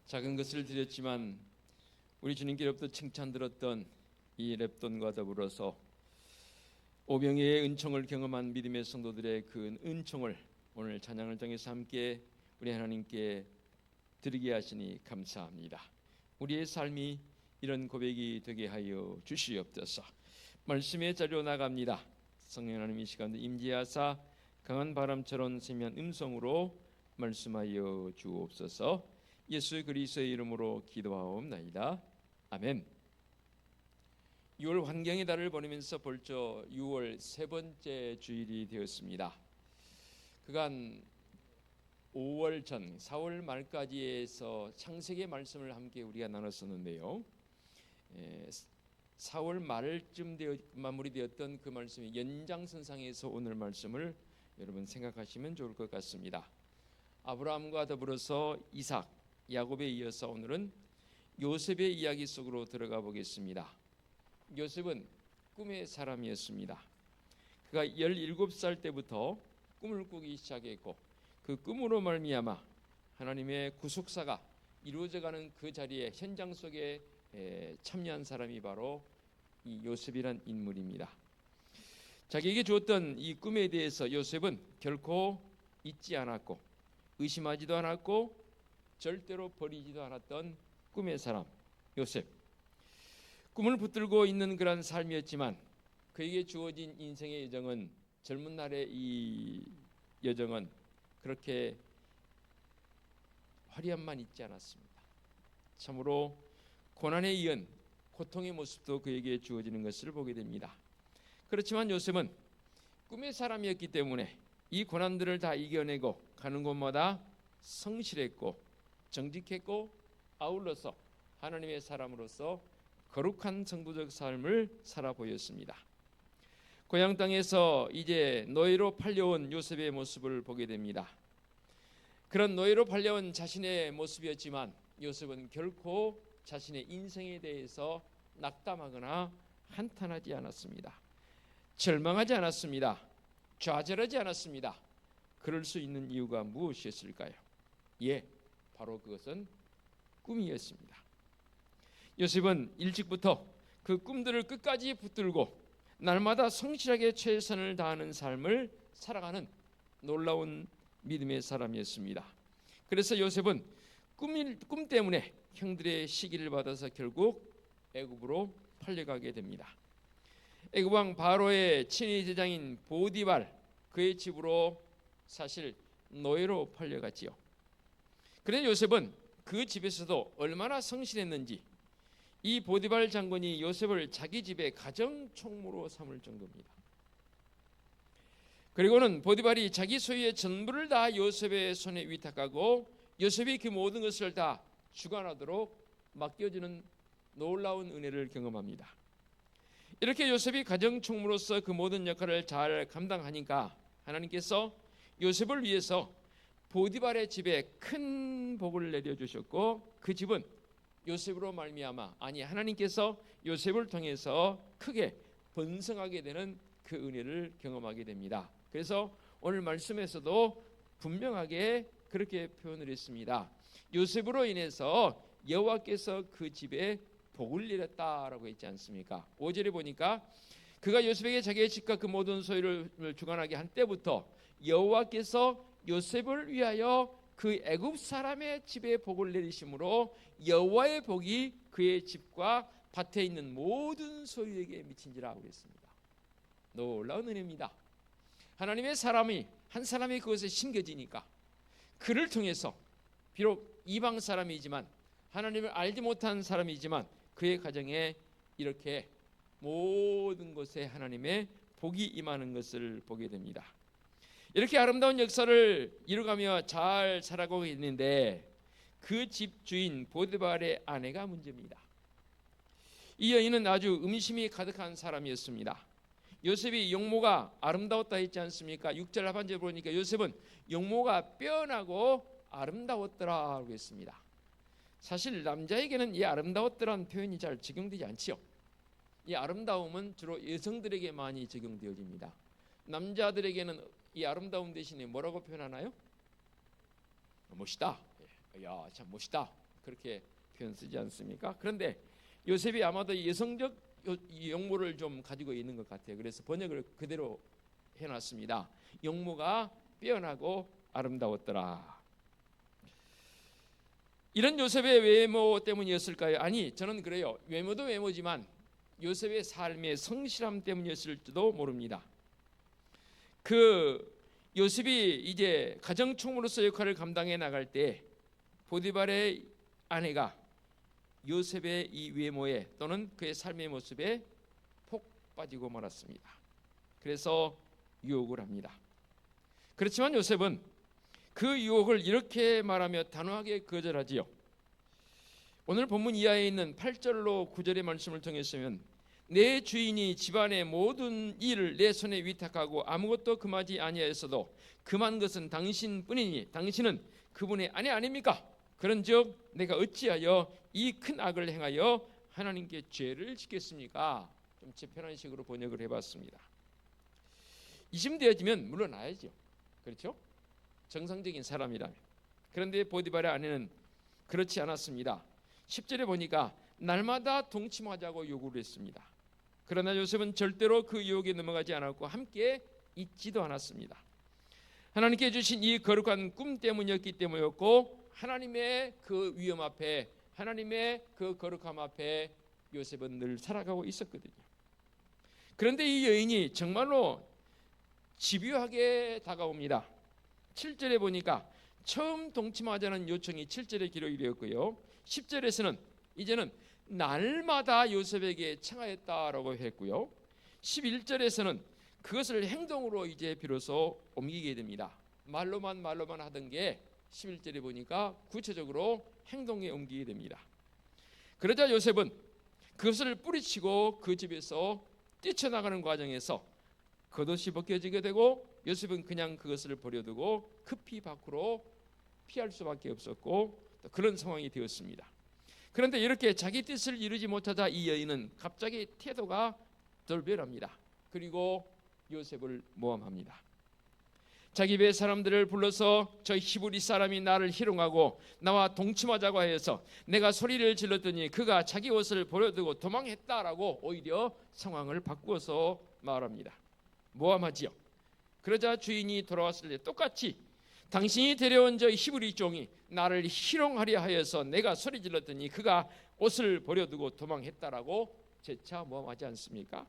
작은 것을 드렸지만 우리 주님께로부터 칭찬 들었던 이 랩돈과 더불어서 오병이의 은총을 경험한 믿음의 성도들의 그 은총을 오늘 찬양을 통해서 함께 우리 하나님께 드리게 하시니 감사합니다. 우리의 삶이 이런 고백이 되게 하여 주시옵소서. 말씀의 자리로 나갑니다. 성령 하나님 이 시간도 임재하사 강한 바람처럼 세미한 음성으로 말씀하여 주옵소서. 예수 그리스도의 이름으로 기도하옵나이다. 아멘. 6월 환경의 달을 보내면서 벌써 6월 세 번째 주일이 되었습니다. 그간 5월 전 4월 말까지 해서 창세기의 말씀을 함께 우리가 나눴었는데요. 4월 말쯤 마무리되었던 그 말씀이 연장선상에서 오늘 말씀을 여러분 생각하시면 좋을 것 같습니다. 아브라함과 더불어서 이삭, 야곱에 이어서 오늘은 요셉의 이야기 속으로 들어가 보겠습니다. 요셉은 꿈의 사람이었습니다. 그가 17살 때부터 꿈을 꾸기 시작했고 그 꿈으로 말미암아 하나님의 구속사가 이루어져가는 그 자리에 현장 속에 참여한 사람이 바로 이 요셉이란 인물입니다. 자기에게 주었던 이 꿈에 대해서 요셉은 결코 잊지 않았고 의심하지도 않았고 절대로 버리지도 않았던 꿈의 사람 요셉. 꿈을 붙들고 있는 그런 삶이었지만 그에게 주어진 인생의 여정은 젊은 날의 이 여정은 그렇게 화려함만 있지 않았습니다. 참으로 고난에 이은 고통의 모습도 그에게 주어지는 것을 보게 됩니다. 그렇지만 요셉은 꿈의 사람이었기 때문에 이 고난들을 다 이겨내고 가는 곳마다 성실했고 정직했고 아울러서 하나님의 사람으로서 거룩한 성도적 삶을 살아 보였습니다. 고향 땅에서 이제 노예로 팔려온 요셉의 모습을 보게 됩니다. 그런 노예로 팔려온 자신의 모습이었지만 요셉은 결코 자신의 인생에 대해서 낙담하거나 한탄하지 않았습니다. 절망하지 않았습니다. 좌절하지 않았습니다. 그럴 수 있는 이유가 무엇이었을까요? 바로 그것은 꿈이었습니다. 요셉은 일찍부터 그 꿈들을 끝까지 붙들고 날마다 성실하게 최선을 다하는 삶을 살아가는 놀라운 믿음의 사람이었습니다. 그래서 요셉은 꿈 때문에 형들의 시기를 받아서 결국 애굽으로 팔려가게 됩니다. 애굽 왕 바로의 친위 제장인 보디발 그의 집으로 사실 노예로 팔려갔지요. 그런데 요셉은 그 집에서도 얼마나 성실했는지 이 보디발 장군이 요셉을 자기 집의 가정 총무로 삼을 정도입니다. 그리고는 보디발이 자기 소유의 전부를 다 요셉의 손에 위탁하고 요셉이 그 모든 것을 다 주관하도록 맡겨주는 놀라운 은혜를 경험합니다. 이렇게 요셉이 가정 총무로서 그 모든 역할을 잘 감당하니까 하나님께서 요셉을 위해서 보디발의 집에 큰 복을 내려주셨고 그 집은 요셉으로 말미암아 하나님께서 요셉을 통해서 크게 번성하게 되는 그 은혜를 경험하게 됩니다. 그래서 오늘 말씀에서도 분명하게 그렇게 표현을 했습니다. 요셉으로 인해서 여호와께서 그 집에 복을 내렸다라고 했지 않습니까? 5절에 보니까 그가 요셉에게 자기의 집과 그 모든 소유를 주관하게 한 때부터 여호와께서 요셉을 위하여 그 애굽 사람의 집에 복을 내리심으로 여호와의 복이 그의 집과 밭에 있는 모든 소유에게 미친지라 하고 있습니다. 놀라운 은혜입니다. 하나님의 사람이 한 사람이 그것에 심겨지니까 그를 통해서 비록 이방 사람이지만 하나님을 알지 못한 사람이지만 그의 가정에 이렇게 모든 것에 하나님의 복이 임하는 것을 보게 됩니다. 이렇게 아름다운 역사를 이루가며 잘 살아가고 있는데 그 집 주인 보디발의 아내가 문제입니다. 이 여인은 아주 음심이 가득한 사람이었습니다. 요셉이 용모가 아름다웠다 했지 않습니까? 6절 하반절에 보니까 요셉은 용모가 빼어나고 아름다웠더라 하고 했습니다. 사실 남자에게는 이 아름다웠더라는 표현이 잘 적용되지 않지요. 이 아름다움은 주로 여성들에게 많이 적용되어집니다. 남자들에게는 이 아름다움 대신에 뭐라고 표현하나요? 멋있다. 야, 참 멋있다. 그렇게 표현 쓰지 않습니까? 그런데 요셉이 아마도 여성적 용모를 좀 가지고 있는 것 같아요. 그래서 번역을 그대로 해놨습니다. 용모가 빼어나고 아름다웠더라. 이런 요셉의 외모 때문이었을까요? 아니, 저는 그래요. 외모도 외모지만 요셉의 삶의 성실함 때문이었을지도 모릅니다. 그 요셉이 이제 가정총무로서 역할을 감당해 나갈 때 보디발의 아내가 요셉의 이 외모에 또는 그의 삶의 모습에 폭 빠지고 말았습니다. 그래서 유혹을 합니다. 그렇지만 요셉은 그 유혹을 이렇게 말하며 단호하게 거절하지요. 오늘 본문 이하에 있는 8절로 9절의 말씀을 통해서는 내 주인이 집안의 모든 일을 내 손에 위탁하고 아무것도 금하지 아니하였어도 금한 것은 당신뿐이니 당신은 그분의 아내 아닙니까? 그런즉 내가 어찌하여 이 큰 악을 행하여 하나님께 죄를 짓겠습니까? 좀 제 편한 식으로 번역을 해봤습니다. 이쯤 되어지면 물러나야죠. 그렇죠? 정상적인 사람이라면. 그런데 보디발의 아내는 그렇지 않았습니다. 10절에 보니까 날마다 동침하자고 요구를 했습니다. 그러나 요셉은 절대로 그 유혹에 넘어가지 않았고 함께 있지도 않았습니다. 하나님께 주신 이 거룩한 꿈 때문이었기 때문이었고 하나님의 그 위엄 앞에, 하나님의 그 거룩함 앞에 요셉은 늘 살아가고 있었거든요. 그런데 이 여인이 정말로 집요하게 다가옵니다. 7절에 보니까 처음 동침하자는 요청이 7절에 기록이 되었고요. 10절에서는 이제는 날마다 요셉에게 청하였다라고 했고요. 11절에서는 그것을 행동으로 이제 비로소 옮기게 됩니다. 말로만 하던 게 11절에 보니까 구체적으로 행동에 옮기게 됩니다. 그러자 요셉은 그것을 뿌리치고 그 집에서 뛰쳐나가는 과정에서 겉옷이 벗겨지게 되고 요셉은 그냥 그것을 버려두고 급히 밖으로 피할 수밖에 없었고 그런 상황이 되었습니다. 그런데 이렇게 자기 뜻을 이루지 못하자 이 여인은 갑자기 태도가 돌변합니다. 그리고 요셉을 모함합니다. 자기 배 사람들을 불러서 저 히브리 사람이 나를 희롱하고 나와 동침하자고 하여서 내가 소리를 질렀더니 그가 자기 옷을 버려두고 도망했다라고 오히려 상황을 바꾸어서 말합니다. 모함하지요. 그러자 주인이 돌아왔을 때 똑같이 당신이 데려온 저 히브리 종이 나를 희롱하려 하여서 내가 소리 질렀더니 그가 옷을 버려두고 도망했다라고 재차 모함하지 않습니까?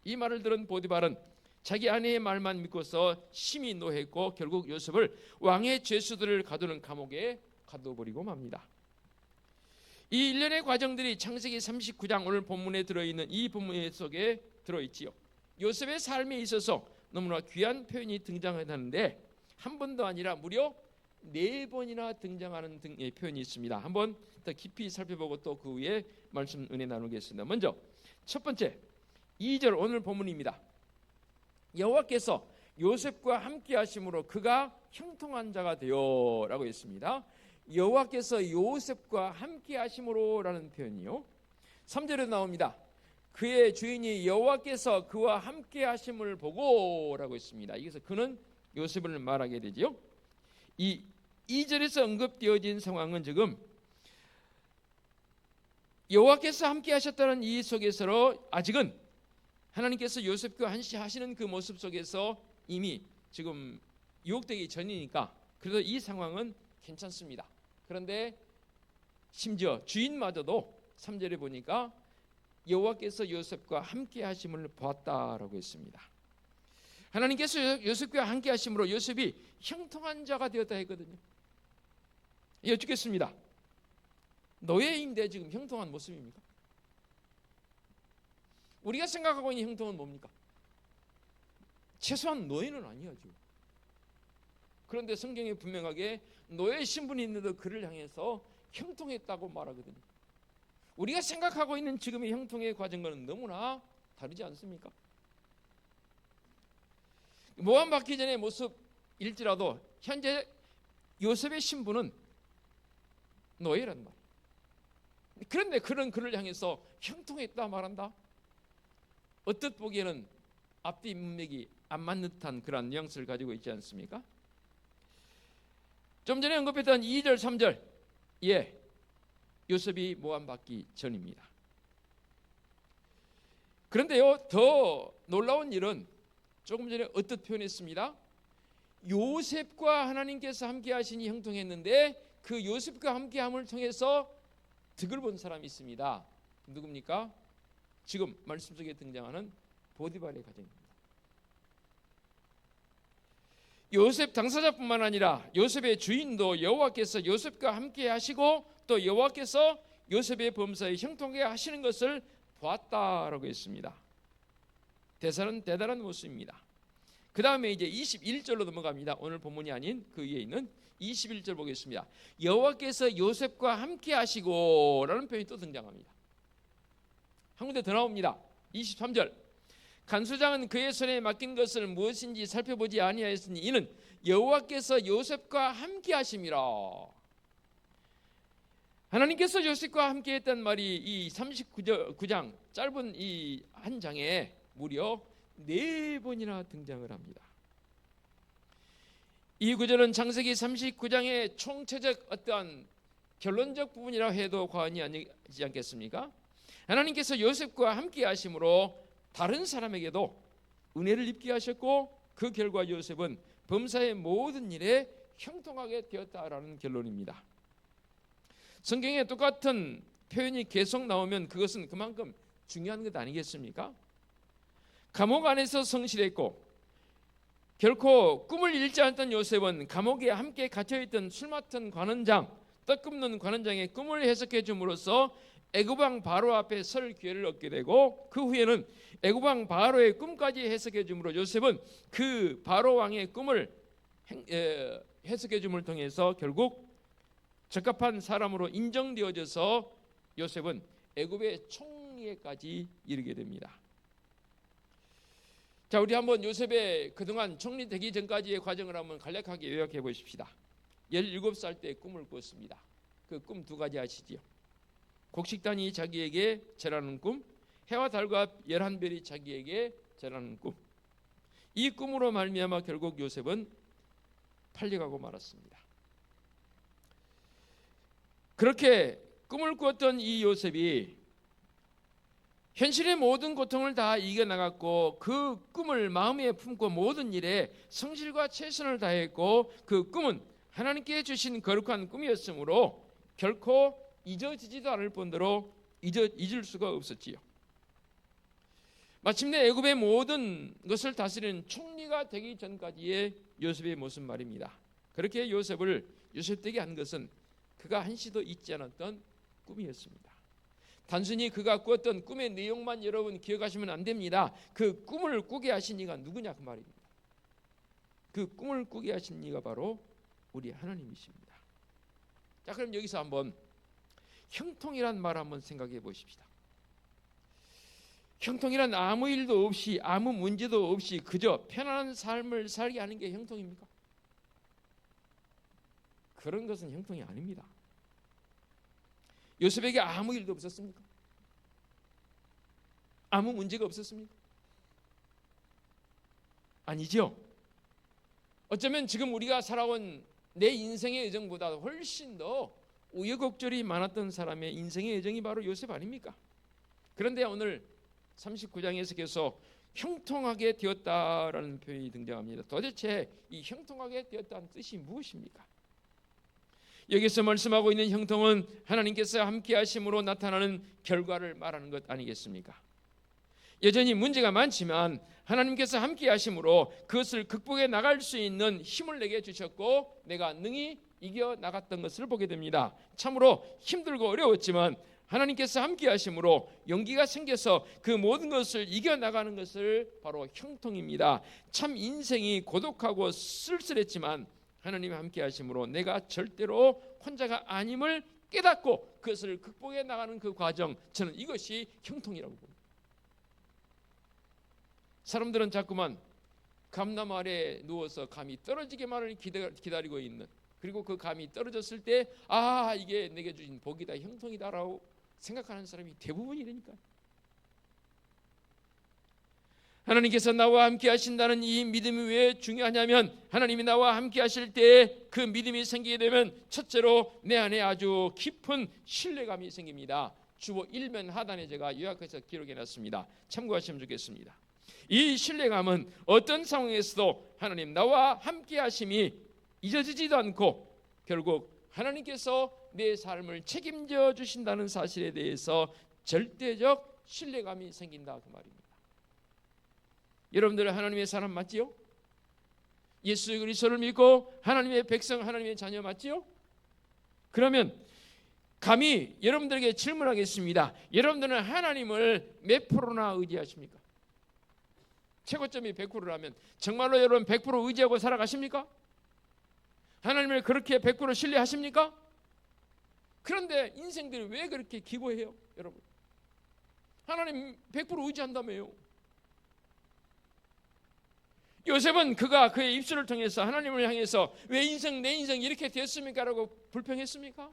이 말을 들은 보디발은 자기 아내의 말만 믿고서 심히 노했고 결국 요셉을 왕의 죄수들을 가두는 감옥에 가둬버리고 맙니다. 이 일련의 과정들이 창세기 39장 오늘 본문에 들어있는 이 본문 속에 들어있지요. 요셉의 삶에 있어서 너무나 귀한 표현이 등장하는데 한 번도 아니라 무려 4번이나 등장하는 등의 표현이 있습니다. 한번 더 깊이 살펴보고 또 그 후에 말씀 은혜 나누겠습니다. 먼저 첫 번째 2절 오늘 본문입니다. 여호와께서 요셉과 함께 하심으로 그가 형통한 자가 되어 라고 했습니다. 여호와께서 요셉과 함께 하심으로 라는 표현이요. 3절에 나옵니다. 그의 주인이 여호와께서 그와 함께 하심을 보고 라고 했습니다. 여기서 그는 요셉을 말하게 되죠. 이 2절에서 언급되어진 상황은 지금 여호와께서 함께 하셨다는 이 속에서 아직은 하나님께서 요셉과 하시는 그 모습 속에서 이미 지금 유혹되기 전이니까 그래도 이 상황은 괜찮습니다. 그런데 심지어 주인마저도 3절에 보니까 여호와께서 요셉과 함께 하심을 보았다라고 했습니다. 하나님께서 요셉과 함께 하심으로 요셉이 형통한 자가 되었다 했거든요. 여쭙겠습니다. 노예인데 지금 형통한 모습입니까? 우리가 생각하고 있는 형통은 뭡니까? 최소한 노예는 아니야죠. 그런데 성경에 분명하게 노예 신분이 있는데도 그를 향해서 형통했다고 말하거든요. 우리가 생각하고 있는 지금의 형통의 과정과는 너무나 다르지 않습니까? 모함받기 전의 모습일지라도 현재 요셉의 신분은 노예란 말이에요. 그런데 그는 그를 향해서 형통했다 말한다? 어떻게 보기에는 앞뒤 문맥이 안 맞는 듯한 그런 뉘앙스를 가지고 있지 않습니까? 좀 전에 언급했던 2절 3절 요셉이 모함받기 전입니다. 그런데요, 더 놀라운 일은 조금 전에 어떻게 표현했습니다. 요셉과 하나님께서 함께 하시니 형통했는데 그 요셉과 함께함을 통해서 득을 본 사람이 있습니다. 누굽니까? 지금 말씀 속에 등장하는 보디발의 가정입니다. 요셉 당사자뿐만 아니라 요셉의 주인도 여호와께서 요셉과 함께 하시고 또 여호와께서 요셉의 범사에 형통하게 하시는 것을 보았다라고 했습니다. 대단한 모습입니다. 그 다음에 이제 21절로 넘어갑니다. 오늘 본문이 아닌 그 위에 있는 21절 보겠습니다. 여호와께서 요셉과 함께 하시고 라는 표현이 또 등장합니다. 한 군데 더 나옵니다. 23절. 간수장은 그의 손에 맡긴 것을 무엇인지 살펴보지 아니하였으니 이는 여호와께서 요셉과 함께 하심이라. 하나님께서 요셉과 함께 했단 말이 이 39장 짧은 이 한 장에 무려 4번이나 등장을 합니다. 이 구절은 창세기 39장의 총체적 어떠한 결론적 부분이라 해도 과언이 아니지 않겠습니까? 하나님께서 요셉과 함께 하심으로 다른 사람에게도 은혜를 입게 하셨고 그 결과 요셉은 범사의 모든 일에 형통하게 되었다라는 결론입니다. 성경에 똑같은 표현이 계속 나오면 그것은 그만큼 중요한 것 아니겠습니까? 감옥 안에서 성실했고 결코 꿈을 잃지 않았던 요셉은 감옥에 함께 갇혀있던 술 맡은 관원장, 떡 굽는 관원장의 꿈을 해석해 줌으로써 애굽왕 바로 앞에 설 기회를 얻게 되고 그 후에는 애굽왕 바로의 꿈까지 해석해 줌으로 요셉은 그 바로 왕의 꿈을 해석해 줌을 통해서 결국 적합한 사람으로 인정되어져서 요셉은 애굽의 총리에까지 이르게 됩니다. 자, 우리 한번 요셉의 그동안 총리 되기 전까지의 과정을 한번 간략하게 요약해 보십시다. 17살 때 꿈을 꿨습니다. 그 꿈 2가지 아시지요? 곡식단이 자기에게 절하는 꿈, 해와 달과 11별이 자기에게 절하는 꿈. 이 꿈으로 말미암아 결국 요셉은 팔려가고 말았습니다. 그렇게 꿈을 꾸었던 이 요셉이 현실의 모든 고통을 다 이겨나갔고 그 꿈을 마음에 품고 모든 일에 성실과 최선을 다했고 그 꿈은 하나님께 주신 거룩한 꿈이었으므로 결코 잊어지지도 않을 뿐더러 잊을 수가 없었지요. 마침내 애굽의 모든 것을 다스리는 총리가 되기 전까지의 요셉의 모습 말입니다. 그렇게 요셉을 요셉되게 한 것은 그가 한시도 잊지 않았던 꿈이었습니다. 단순히 그가 꾸었던 꿈의 내용만 여러분 기억하시면 안 됩니다. 그 꿈을 꾸게 하신 이가 누구냐 그 말입니다. 그 꿈을 꾸게 하신 이가 바로 우리 하나님이십니다. 자, 그럼 여기서 한번 형통이란 말 한번 생각해 보십시다. 형통이란 아무 일도 없이 아무 문제도 없이 그저 편안한 삶을 살게 하는 게 형통입니까? 그런 것은 형통이 아닙니다. 요셉에게 아무 일도 없었습니까? 아무 문제가 없었습니까? 아니죠. 어쩌면 지금 우리가 살아온 내 인생의 여정보다 훨씬 더 우여곡절이 많았던 사람의 인생의 여정이 바로 요셉 아닙니까? 그런데 오늘 39장에서 계속 형통하게 되었다라는 표현이 등장합니다. 도대체 이 형통하게 되었다는 뜻이 무엇입니까? 여기서 말씀하고 있는 형통은 하나님께서 함께 하심으로 나타나는 결과를 말하는 것 아니겠습니까? 여전히 문제가 많지만 하나님께서 함께 하심으로 그것을 극복해 나갈 수 있는 힘을 내게 주셨고 내가 능히 이겨 나갔던 것을 보게 됩니다. 참으로 힘들고 어려웠지만 하나님께서 함께 하심으로 용기가 생겨서 그 모든 것을 이겨 나가는 것을 바로 형통입니다. 참 인생이 고독하고 쓸쓸했지만 하나님이 함께 하심으로 내가 절대로 혼자가 아님을 깨닫고 그것을 극복해 나가는 그 과정, 저는 이것이 형통이라고 봅니다. 사람들은 자꾸만 감나무 아래에 누워서 감이 떨어지기만을 기다리고 있는, 그리고 그 감이 떨어졌을 때 이게 내게 주신 복이다, 형통이다라고 생각하는 사람이 대부분이니까. 하나님께서 나와 함께 하신다는 이 믿음이 왜 중요하냐면, 하나님이 나와 함께 하실 때 그 믿음이 생기게 되면 첫째로 내 안에 아주 깊은 신뢰감이 생깁니다. 주보 1면 하단에 제가 요약해서 기록해놨습니다. 참고하시면 좋겠습니다. 이 신뢰감은 어떤 상황에서도 하나님 나와 함께 하심이 잊어지지도 않고 결국 하나님께서 내 삶을 책임져 주신다는 사실에 대해서 절대적 신뢰감이 생긴다, 그 말입니다. 여러분들 하나님의 사람 맞지요? 예수 그리스도를 믿고 하나님의 백성, 하나님의 자녀 맞지요? 그러면 감히 여러분들에게 질문하겠습니다. 여러분들은 하나님을 몇 프로나 의지하십니까? 최고점이 100%라면 정말로 여러분 100% 의지하고 살아가십니까? 하나님을 그렇게 100% 신뢰하십니까? 그런데 인생들이 왜 그렇게 기고해요, 여러분? 하나님 100% 의지한다며요. 요셉은 그가 그의 입술을 통해서 하나님을 향해서 왜 내 인생 이렇게 됐습니까? 라고 불평했습니까?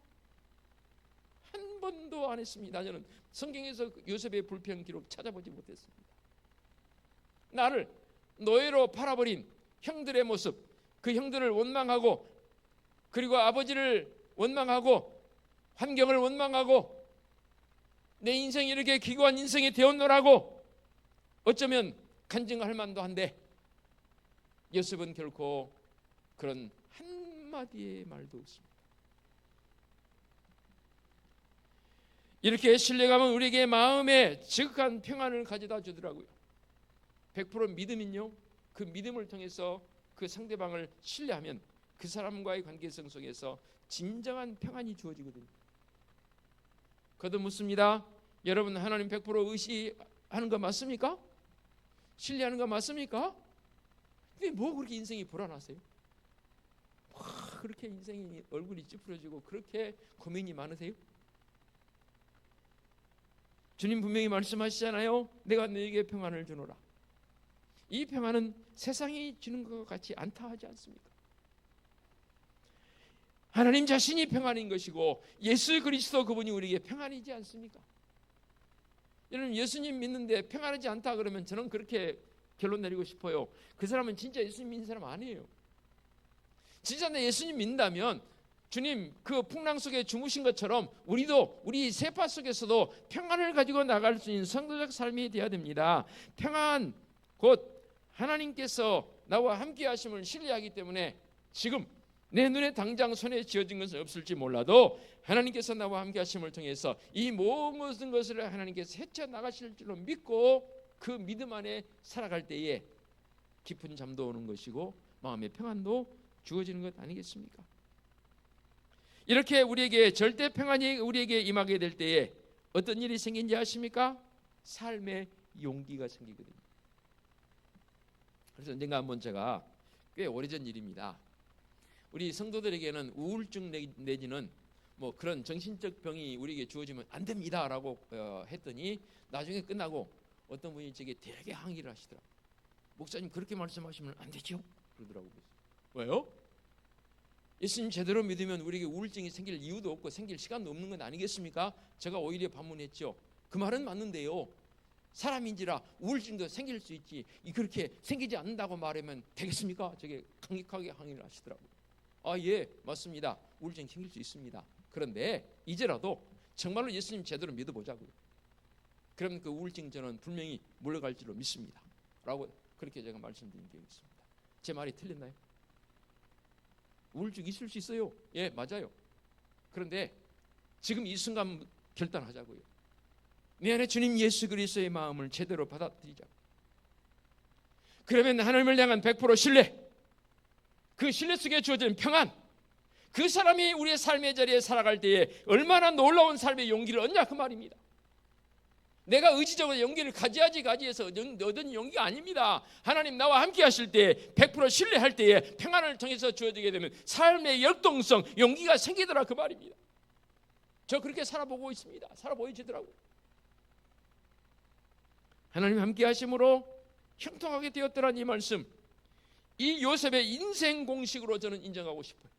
한 번도 안 했습니다. 저는 성경에서 요셉의 불평 기록 찾아보지 못했습니다. 나를 노예로 팔아버린 형들의 모습, 그 형들을 원망하고, 그리고 아버지를 원망하고, 환경을 원망하고, 내 인생이 이렇게 기구한 인생이 되었노라고 어쩌면 간증할 만도 한데, 요셉은 결코 그런 한마디의 말도 없습니다. 이렇게 신뢰감은 우리에게 마음에 지극한 평안을 가져다 주더라고요. 100% 믿음은요, 그 믿음을 통해서 그 상대방을 신뢰하면 그 사람과의 관계성 속에서 진정한 평안이 주어지거든요. 거듭 묻습니다. 여러분 하나님 100% 의지하는 거 맞습니까? 신뢰하는 거 맞습니까? 근데 뭐 그렇게 인생이 불안하세요? 그렇게 인생이 얼굴이 찌푸려지고 그렇게 고민이 많으세요? 주님 분명히 말씀하시잖아요. 내가 너에게 평안을 주노라. 이 평안은 세상이 주는 것 같이 않다 하지 않습니까? 하나님 자신이 평안인 것이고 예수 그리스도 그분이 우리에게 평안이지 않습니까? 여러분 예수님 믿는데 평안하지 않다 그러면 저는 그렇게 결론 내리고 싶어요. 그 사람은 진짜 예수님 믿는 사람 아니에요. 진짜 내 예수님 믿는다면 주님 그 풍랑 속에 주무신 것처럼 우리도 우리 세파 속에서도 평안을 가지고 나갈 수 있는 성도적 삶이 되어야 됩니다. 평안 곧 하나님께서 나와 함께 하심을 신뢰하기 때문에 지금 내 눈에 당장 손에 쥐어진 것은 없을지 몰라도 하나님께서 나와 함께 하심을 통해서 이 모든 것을 하나님께서 헤쳐나가실 줄로 믿고 그 믿음 안에 살아갈 때에 깊은 잠도 오는 것이고 마음의 평안도 주어지는 것 아니겠습니까? 이렇게 우리에게 절대 평안이 우리에게 임하게 될 때에 어떤 일이 생긴지 아십니까? 삶의 용기가 생기거든요. 그래서 언젠가 한번 제가 꽤 오래전 일입니다. 우리 성도들에게는 우울증 내지는 뭐 그런 정신적 병이 우리에게 주어지면 안 됩니다라고 했더니 나중에 끝나고 어떤 분이 제게 되게 항의를 하시더라고요. 목사님 그렇게 말씀하시면 안 되죠? 그러더라고요. 왜요? 예수님 제대로 믿으면 우리에게 우울증이 생길 이유도 없고 생길 시간도 없는 건 아니겠습니까? 제가 오히려 반문했죠. 그 말은 맞는데요. 사람인지라 우울증도 생길 수 있지 그렇게 생기지 않는다고 말하면 되겠습니까? 저게 강력하게 항의를 하시더라고요. 아, 예, 맞습니다. 우울증 생길 수 있습니다. 그런데 이제라도 정말로 예수님 제대로 믿어보자고요. 그럼 그 우울증 저는 분명히 물러갈 줄로 믿습니다. 라고 그렇게 제가 말씀드린 적이 있습니다. 제 말이 틀렸나요? 우울증 있을 수 있어요. 예, 맞아요. 그런데 지금 이 순간 결단하자고요. 내 안에 주님 예수 그리스도의 마음을 제대로 받아들이자고. 그러면 하나님을 향한 100% 신뢰, 그 신뢰 속에 주어진 평안, 그 사람이 우리의 삶의 자리에 살아갈 때에 얼마나 놀라운 삶의 용기를 얻냐 그 말입니다. 내가 의지적으로 용기를 가지해서 얻은 용기가 아닙니다. 하나님 나와 함께 하실 때 100% 신뢰할 때에 평안을 통해서 주어지게 되면 삶의 역동성, 용기가 생기더라 그 말입니다. 저 그렇게 살아보고 있습니다. 살아보이지더라고요. 하나님 함께 하심으로 형통하게 되었더란 이 말씀, 이 요셉의 인생 공식으로 저는 인정하고 싶어요.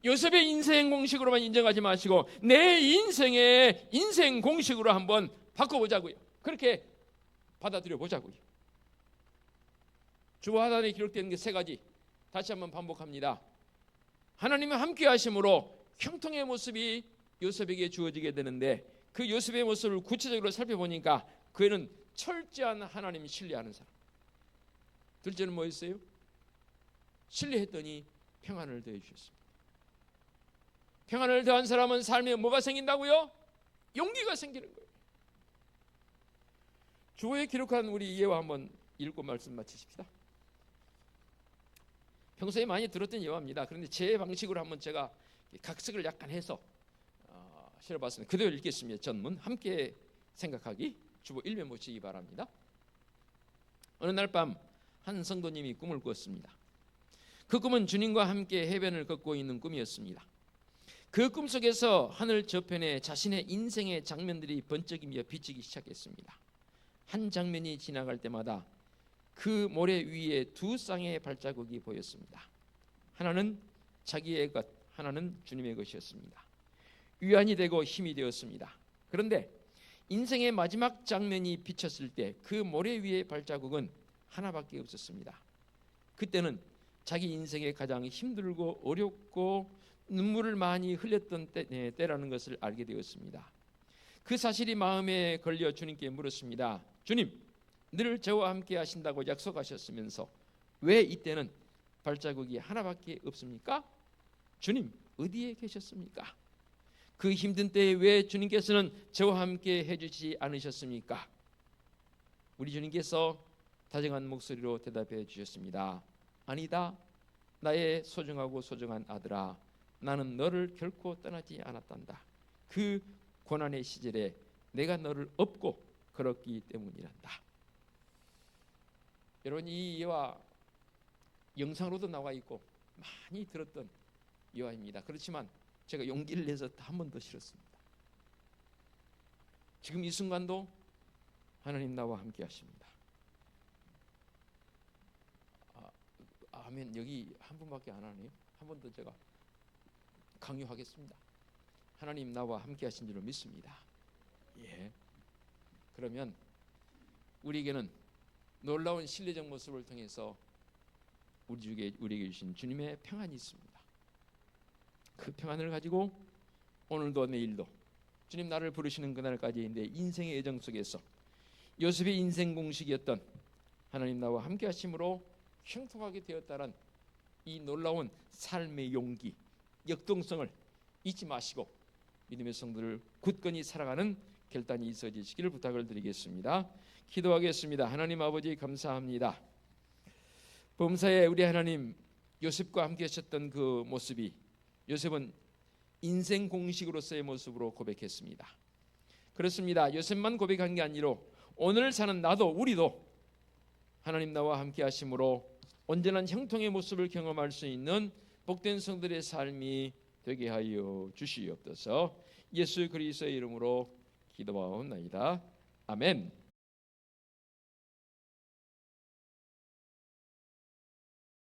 요셉의 인생 공식으로만 인정하지 마시고 내 인생의 인생 공식으로 한번 바꿔보자고요. 그렇게 받아들여 보자고요. 주와 하단에 기록된 게 세 가지 다시 한번 반복합니다. 하나님은 함께 하심으로 형통의 모습이 요셉에게 주어지게 되는데 그 요셉의 모습을 구체적으로 살펴보니까 그에는 철저한 하나님 신뢰하는 사람. 둘째는 뭐였어요? 신뢰했더니 평안을 더해 주셨습니다. 평안을 더한 사람은 삶에 뭐가 생긴다고요? 용기가 생기는 거예요. 주어에 기록한 우리 예화 한번 읽고 말씀 마치십시다. 평소에 많이 들었던 예화입니다. 그런데 제 방식으로 한번 제가 각색을 약간 해서 실어봤습니다. 그대로 읽겠습니다. 전문 함께 생각하기 주보 1면 보시기 바랍니다. 어느 날 밤 한 성도님이 꿈을 꾸었습니다. 그 꿈은 주님과 함께 해변을 걷고 있는 꿈이었습니다. 그 꿈속에서 하늘 저편에 자신의 인생의 장면들이 번쩍이며 비치기 시작했습니다. 한 장면이 지나갈 때마다 그 모래 위에 두 쌍의 발자국이 보였습니다. 하나는 자기의 것, 하나는 주님의 것이었습니다. 위안이 되고 힘이 되었습니다. 그런데 인생의 마지막 장면이 비쳤을 때 그 모래 위의 발자국은 하나밖에 없었습니다. 그때는 자기 인생에 가장 힘들고 어렵고 눈물을 많이 흘렸던 때라는 것을 알게 되었습니다. 그 사실이 마음에 걸려 주님께 물었습니다. 주님, 늘 저와 함께 하신다고 약속하셨으면서 왜 이때는 발자국이 하나밖에 없습니까? 주님, 어디에 계셨습니까? 그 힘든 때에 왜 주님께서는 저와 함께 해주지 않으셨습니까? 우리 주님께서 다정한 목소리로 대답해 주셨습니다. 아니다, 나의 소중하고 소중한 아들아, 나는 너를 결코 떠나지 않았단다. 그 고난의 시절에 내가 너를 업고 걸었기 때문이란다. 여러분, 이 예화 영상으로도 나와 있고 많이 들었던 예화입니다. 그렇지만 제가 용기를 내서 한 번 더 실었습니다. 지금 이 순간도 하나님 나와 함께 하십니다. 아멘. 여기 한 분밖에 안 하네요. 한 번 더 제가 강요하겠습니다. 하나님 나와 함께 하신 줄로 믿습니다. 예. 그러면 우리에게는 놀라운 신뢰적 모습을 통해서 우리에게 주신 주님의 평안이 있습니다. 그 평안을 가지고 오늘도 내일도 주님 나를 부르시는 그날까지 내 인생의 여정 속에서 요셉의 인생 공식이었던 하나님 나와 함께 하심으로 형통하게 되었다는 이 놀라운 삶의 용기, 역동성을 잊지 마시고 믿음의 성도를 굳건히 살아가는 결단이 있어지시기를 부탁을 드리겠습니다. 기도하겠습니다. 하나님 아버지 감사합니다. 범사에 우리 하나님 요셉과 함께 하셨던 그 모습이 요셉은 인생 공식으로서의 모습으로 고백했습니다. 그렇습니다. 요셉만 고백한 게 아니라 오늘 사는 나도 우리도 하나님 나와 함께 하심으로 온전한 형통의 모습을 경험할 수 있는 복된 성들의 삶이 되게 하여 주시옵소서. 예수 그리스도의 이름으로 기도하옵나이다. 아멘.